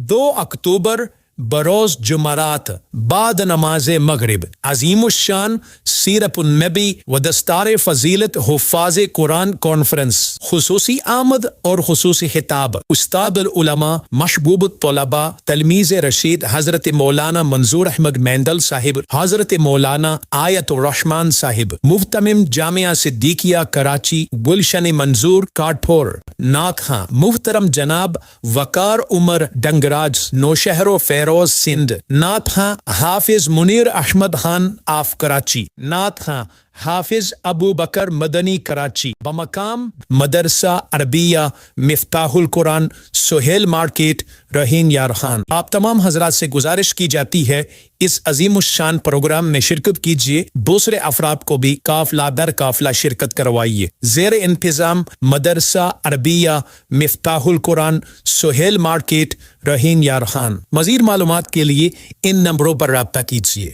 2 اکتوبر بروز جمعرات بعد نماز مغرب عظیم الشان سیرت النبی و دستار فضیلت حفاظ قرآن کانفرنس، خصوصی آمد اور خصوصی خطاب استاد العلماء محبوب الطلباء تلمیذ رشید حضرت مولانا منظور احمد مینڈل صاحب، حضرت مولانا آیت الرحمان صاحب، مفتمم جامعہ صدیقیہ کراچی گلشن منظور کاٹپور، نعت خواں محترم جناب وقار عمر ڈنگراج نوشہر و فیروز سندھ، نعت خواں حافظ منیر احمد خان آف کراچی، نعت خواں حافظ ابو بکر مدنی کراچی، بمقام مدرسہ عربیہ مفتاح القرآن سہیل مارکیٹ رہین یار خان۔ آپ تمام حضرات سے گزارش کی جاتی ہے اس عظیم الشان پروگرام میں شرکت کیجیے، دوسرے افراد کو بھی قافلہ در قافلہ شرکت کروائیے۔ زیر انتظام مدرسہ عربیہ مفتاح القرآن سہیل مارکیٹ رہین یار خان۔ مزید معلومات کے لیے ان نمبروں پر رابطہ کیجیے۔